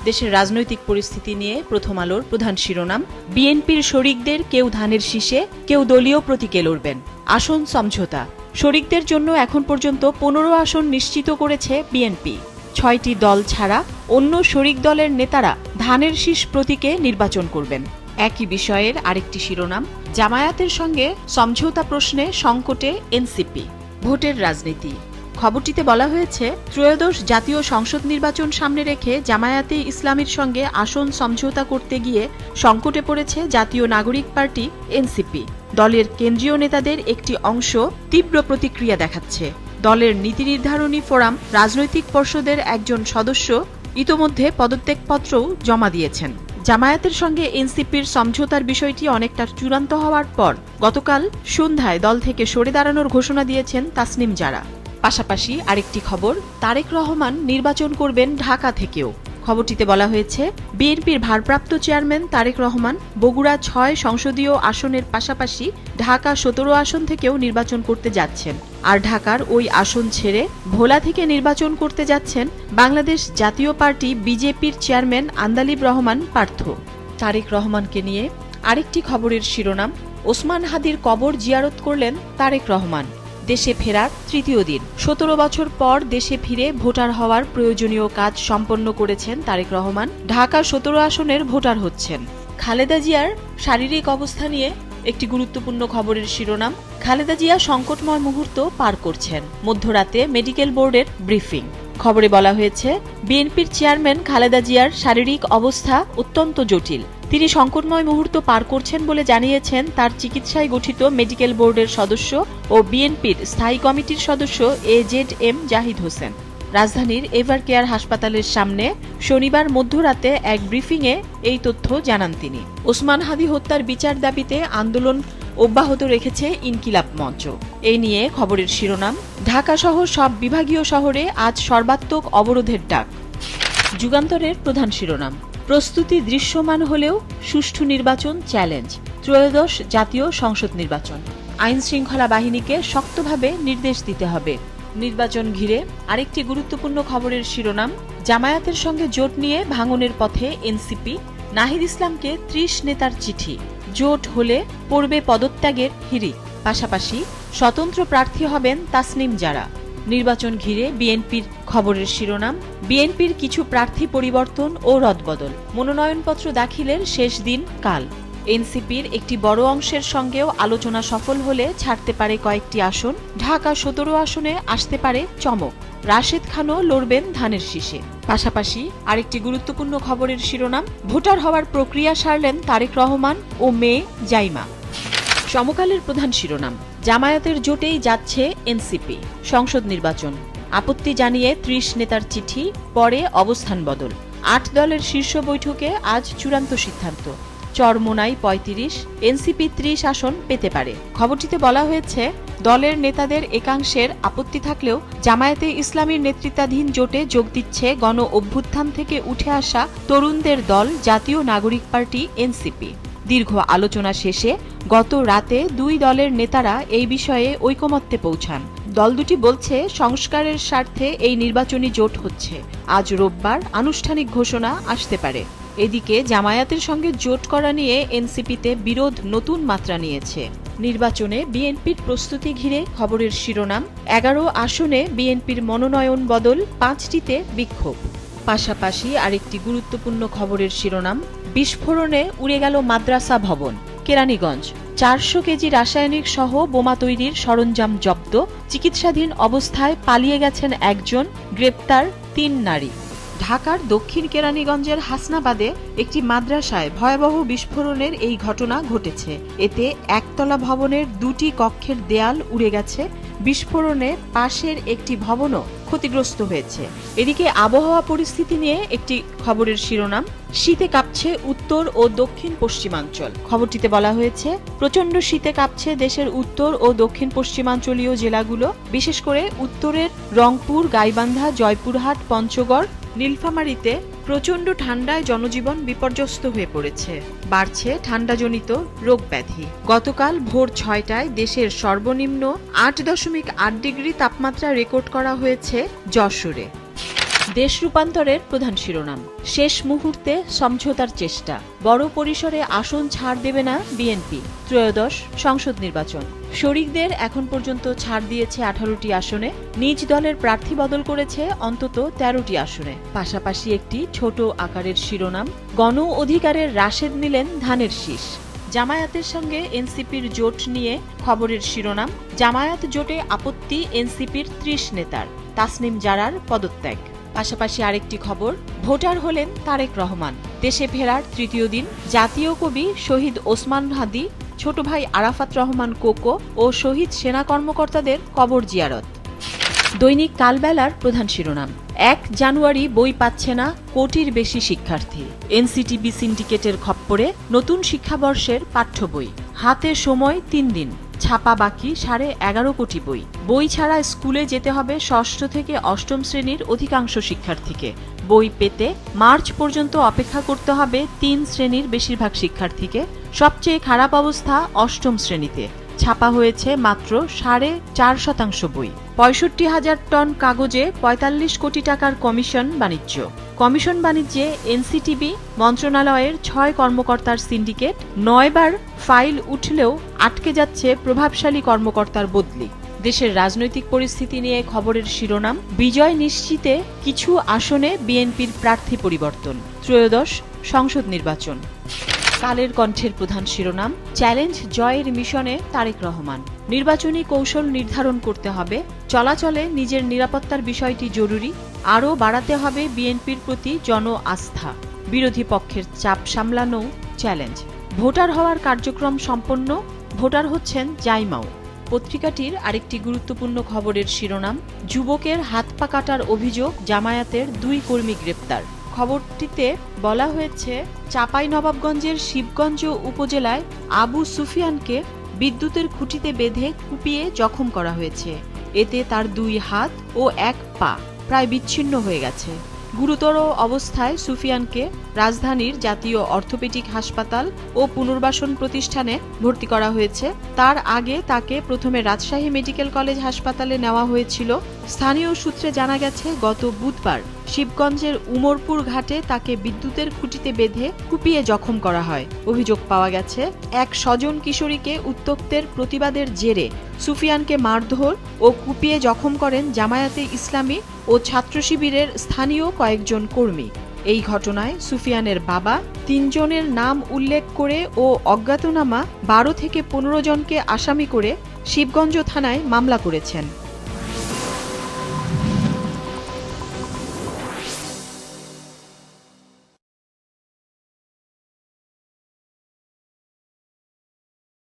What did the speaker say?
দেশের রাজনৈতিক পরিস্থিতি নিয়ে প্রথম আলোর প্রধান শিরোনাম, বিএনপির শরিকদের কেউ ধানের শীষে, কেউ দলীয় প্রতীকে লড়বেন। আসন সমঝোতা। শরিকদের জন্য এখন পর্যন্ত 15 আসন নিশ্চিত করেছে বিএনপি। 6টি দল ছাড়া অন্য শরিক দলের নেতারা ধানের শীষ প্রতীকে নির্বাচন করবেন। একই বিষয়ের আরেকটি শিরোনাম, জামায়াতের সঙ্গে সমঝোতা প্রশ্নে সংকটে এনসিপি। ভোটের রাজনীতি। খবরটিতে বলা হয়েছে, ত্রয়োদশ জাতীয় সংসদ নির্বাচন সামনে রেখে জামায়াতে ইসলামীর সঙ্গে আসন সমঝোতা করতে গিয়ে সংকটে পড়েছে জাতীয় নাগরিক পার্টি এনসিপি। দলের কেন্দ্রীয় নেতাদের একটি অংশ তীব্র প্রতিক্রিয়া দেখাচ্ছে। দলের নীতি নির্ধারণী ফোরাম রাজনৈতিক পর্ষদের একজন সদস্য ইতোমধ্যে পদত্যাগপত্রও জমা দিয়েছেন। জামায়াতের সঙ্গে এনসিপির সমঝোতার বিষয়টি অনেকটা চূড়ান্ত হওয়ার পর গতকাল সন্ধ্যায় দল থেকে সরে দাঁড়ানোর ঘোষণা দিয়েছেন তাসনিম জারা। পাশাপাশি আরেকটি খবর, তারেক রহমান নির্বাচন করবেন ঢাকা থেকেও। খবরটিতে বলা হয়েছে, বিএনপির ভারপ্রাপ্ত চেয়ারম্যান তারেক রহমান বগুড়া 6 সংসদীয় আসনের পাশাপাশি ঢাকা 17 আসন থেকেও নির্বাচন করতে যাচ্ছেন। আর ঢাকার ওই আসন ছেড়ে ভোলা থেকে নির্বাচন করতে যাচ্ছেন বাংলাদেশ জাতীয় পার্টি বিজেপির চেয়ারম্যান আন্দালিব রহমান পার্থ। তারেক রহমানকে নিয়ে আরেকটি খবরের শিরোনাম, ওসমান হাদির কবর জিয়ারত করলেন তারেক রহমান। দেশে ফেরার তৃতীয় দিন। 17 বছর পর দেশে ফিরে ভোটার হওয়ার প্রয়োজনীয় কাজ সম্পন্ন করেছেন তারেক রহমান। ঢাকা 17 আসনের ভোটার হচ্ছেন। খালেদা জিয়ার শারীরিক অবস্থা নিয়ে একটি গুরুত্বপূর্ণ খবরের শিরোনাম, খালেদা জিয়া সংকটময় মুহূর্ত পার করছেন। মধ্যরাতে মেডিকেল বোর্ডের ব্রিফিং। খবরে বলা হয়েছে, বিএনপির চেয়ারম্যান খালেদা জিয়ার শারীরিক অবস্থা অত্যন্ত জটিল। তিনি সংকটময় মুহূর্ত পার করছেন বলে জানিয়েছেন তার চিকিৎসায় গঠিত মেডিকেল বোর্ডের সদস্য ও বিএনপির স্থায়ী কমিটির সদস্য AZM জাহিদ হোসেন। রাজধানীর এভার কেয়ার হাসপাতালের সামনে শনিবার মধ্যরাতে এক ব্রিফিংয়ে এই তথ্য জানান তিনি। ওসমান হাদি হত্যার বিচার দাবিতে আন্দোলন অব্যাহত রেখেছে ইনকিলাব মঞ্চ। এই নিয়ে খবরের শিরোনাম, ঢাকা সহ সব বিভাগীয় শহরে আজ সর্বাত্মক অবরোধের ডাক। যুগান্তরের প্রধান শিরোনাম, প্রস্তুতি দৃশ্যমান হলেও সুষ্ঠু নির্বাচন চ্যালেঞ্জ। ত্রয়োদশ জাতীয় সংসদ নির্বাচন। আইন শৃঙ্খলা বাহিনীকে শক্তভাবে নির্দেশ দিতে হবে। নির্বাচন ঘিরে আরেকটি গুরুত্বপূর্ণ খবরের শিরোনাম, জামায়াতের সঙ্গে জোট নিয়ে ভাঙনের পথে এনসিপি। নাহিদ ইসলামকে 30 নেতার চিঠি। জোট হলে পড়বে পদত্যাগের হিড়িক। পাশাপাশি স্বতন্ত্র প্রার্থী হবেন তাসনিম জারা। নির্বাচন ঘিরে বিএনপির খবরের শিরোনাম, বিএনপির কিছু প্রার্থী পরিবর্তন ও রদবদল। মনোনয়নপত্র দাখিলের শেষ দিন কাল। এনসিপির একটি বড় অংশের সঙ্গেও আলোচনা সফল হলে ছাড়তে পারে কয়েকটি আসন। ঢাকা 17 আসনে আসতে পারে চমক। রাশেদ খানও লড়বেন ধানের শীষে। পাশাপাশি আরেকটি গুরুত্বপূর্ণ খবরের শিরোনাম, ভোটার হওয়ার প্রক্রিয়া সারলেন তারেক রহমান ও মেয়ে জাইমা। সমকালের প্রধান শিরোনাম, জামায়াতের জোটেই যাচ্ছে এনসিপি। সংসদ নির্বাচন। আপত্তি জানিয়ে 30 নেতার চিঠি, পরে অবস্থান বদল। 8 দলের শীর্ষ বৈঠকে আজ চূড়ান্ত সিদ্ধান্ত। চরমোনাই 35, এনসিপি 30 আসন পেতে পারে। খবরটিতে বলা হয়েছে, দলের নেতাদের একাংশের আপত্তি থাকলেও জামায়াতে ইসলামীর নেতৃত্বাধীন জোটে যোগ দিচ্ছে গণ অভ্যুত্থান থেকে উঠে আসা তরুণদের দল জাতীয় নাগরিক পার্টি এনসিপি। দীর্ঘ আলোচনা শেষে গত রাতে 2 দলের নেতারা এই বিষয়ে ঐকমত্যে পৌঁছান। দল দুটি বলছে, সংস্কারের স্বার্থে এই নির্বাচনী জোট হচ্ছে। আজ রোববার আনুষ্ঠানিক ঘোষণা আসতে পারে। এদিকে জামায়াতের সঙ্গে জোট করা নিয়ে এনসিপিতে বিরোধ নতুন মাত্রা নিয়েছে। নির্বাচনে বিএনপির প্রস্তুতি ঘিরে খবরের শিরোনাম, 11 আসনে বিএনপির মনোনয়ন বদল, 5টিতে বিক্ষোভ। পাশাপাশি আরেকটি গুরুত্বপূর্ণ খবরের শিরোনাম, বিস্ফোরণে উড়ে গেল মাদ্রাসা ভবন। কেরানীগঞ্জ। 400 কেজি রাসায়নিক সহ বোমা তৈরির সরঞ্জাম জব্দ। চিকিৎসাধীন অবস্থায় পালিয়ে গেছেন একজন, গ্রেপ্তার 3 নারী। ঢাকার দক্ষিণ কেরানীগঞ্জের হাসনাবাদে একটি মাদ্রাসায় ভয়াবহ বিস্ফোরণের এই ঘটনা ঘটেছে। এতে একতলা ভবনের 2টি কক্ষের দেয়াল উড়ে গেছে। বিস্ফোরণে পাশের একটি ভবনও ক্ষতিগ্রস্ত হয়েছে। এদিকে আবহাওয়া পরিস্থিতি নিয়ে একটি খবরের শিরোনাম, শীতে কাঁপছে উত্তর ও দক্ষিণ পশ্চিমাঞ্চল। খবরটিতে বলা হয়েছে, প্রচণ্ড শীতে কাঁপছে দেশের উত্তর ও দক্ষিণ পশ্চিমাঞ্চলীয় জেলাগুলো। বিশেষ করে উত্তরের রংপুর, গাইবান্ধা, জয়পুরহাট, পঞ্চগড়, নীলফামারীতে প্রচণ্ড ঠান্ডায় জনজীবন বিপর্যস্ত হয়ে পড়েছে। বাড়ছে ঠান্ডাজনিত রোগ ব্যাধি। গতকাল ভোর 6টায় দেশের সর্বনিম্ন 8.8 ডিগ্রি তাপমাত্রা রেকর্ড করা হয়েছে যশোরে। দেশ রূপান্তরের প্রধান শিরোনাম, শেষ মুহূর্তে সমঝোতার চেষ্টা, বড় পরিসরে আসন ছাড় দেবে না বিএনপি, ত্রয়োদশ সংসদ নির্বাচন। শরিকদের এখন পর্যন্ত ছাড় দিয়েছে 18টি আসনে, নিজ দলের প্রার্থী বদল করেছে অন্তত 13টি আসনে। পাশাপাশি একটি ছোট আকারের শিরোনাম, গণ অধিকারের রাশেদ নিলেন ধানের শীষ। জামায়াতের সঙ্গে এনসিপির জোট নিয়ে খবরের শিরোনাম, জামায়াত জোটে আপত্তি এনসিপির 30 নেতার, তাসনিম জারার পদত্যাগ। পাশাপাশি আরেকটি খবর, ভোটার হলেন তারেক রহমান, দেশে ফেরার তৃতীয় দিন, জাতীয় কবি শহীদ ওসমান হাদি, ছোট ভাই আরাফাত রহমান কোকো ও শহীদ সেনা কর্মকর্তাদের কবর জিয়ারত। দৈনিক কালবেলার প্রধান শিরোনাম, 1 জানুয়ারি বই পাচ্ছে না কোটির বেশি শিক্ষার্থী, এনসিটিবি সিন্ডিকেটের খপ্পরে নতুন শিক্ষাবর্ষের পাঠ্য বই, হাতে সময় 3 দিন, ছাপা বাকি 11.5 কোটি বই। বই ছাড়া স্কুলে যেতে হবে 6ষ্ঠ থেকে 8ম শ্রেণীর অধিকাংশ শিক্ষার্থীকে। বই পেতে মার্চ পর্যন্ত অপেক্ষা করতে হবে 3 শ্রেণীর বেশিরভাগ শিক্ষার্থীকে। সবচেয়ে খারাপ অবস্থা 8ম শ্রেণীতে, ছাপা হয়েছে মাত্র 4.5% বই। 65,000 টন কাগজে 45 কোটি টাকার কমিশন বাণিজ্য। কমিশন বাণিজ্যে এনসিটিবি মন্ত্রণালয়ের 6 কর্মকর্তার সিন্ডিকেট, 9 বার ফাইল উঠলেও আটকে যাচ্ছে প্রভাবশালী কর্মকর্তার বদলি। দেশের রাজনৈতিক পরিস্থিতি নিয়ে খবরের শিরোনাম, বিজয় নিশ্চিতে কিছু আসনে বিএনপির প্রার্থী পরিবর্তন, ত্রয়োদশ সংসদ নির্বাচন। কালের কণ্ঠের প্রধান শিরোনাম, চ্যালেঞ্জ জয়ের মিশনে তারেক রহমান, নির্বাচনী কৌশল নির্ধারণ করতে হবে, চলাচলে নিজের নিরাপত্তার বিষয়টি জরুরি, আরও বাড়াতে হবে বিএনপির প্রতি জন আস্থা, বিরোধী পক্ষের চাপ সামলানো চ্যালেঞ্জ। ভোটার হওয়ার কার্যক্রম সম্পন্ন, ভোটার হচ্ছেন জাইমাও। পত্রিকাটির আরেকটি গুরুত্বপূর্ণ খবরের শিরোনাম, যুবকের হাত পা কাটার অভিযোগ, জামায়াতের 2 কর্মী গ্রেপ্তার। খবরটিতে বলা হয়েছে, চাঁপাইনবাবগঞ্জের শিবগঞ্জ উপজেলায় আবু সুফিয়ানকে বিদ্যুতের খুঁটিতে বেঁধে কুপিয়ে জখম করা হয়েছে। এতে তার 2 হাত ও 1 পা প্রায় বিচ্ছিন্ন হয়ে গেছে। গুরুতর অবস্থায় সুফিয়ানকে রাজধানীর জাতীয় অর্থোপেডিক হাসপাতাল ও পুনর্বাসন প্রতিষ্ঠানে ভর্তি করা হয়েছে। তার আগে তাকে প্রথমে রাজশাহী মেডিকেল কলেজ হাসপাতালে নেওয়া হয়েছিল। স্থানীয় সূত্রে জানা গেছে, গত বুধবার শিবগঞ্জের উমরপুর ঘাটে তাকে বিদ্যুতের খুঁটিতে বেঁধে কুপিয়ে জখম করা হয়। অভিযোগ পাওয়া গেছে, এক স্বজন কিশোরীকে উত্ত্যক্তের প্রতিবাদের জেরে সুফিয়ানকে মারধর ও কুপিয়ে জখম করেন জামায়াতে ইসলামী ও ছাত্র শিবিরের স্থানীয় কয়েকজন কর্মী। এই ঘটনায় সুফিয়ানের বাবা 3 জনের নাম উল্লেখ করে ও অজ্ঞাতনামা 12 থেকে 15 জনকে আসামি করে শিবগঞ্জ থানায় মামলা করেছেন।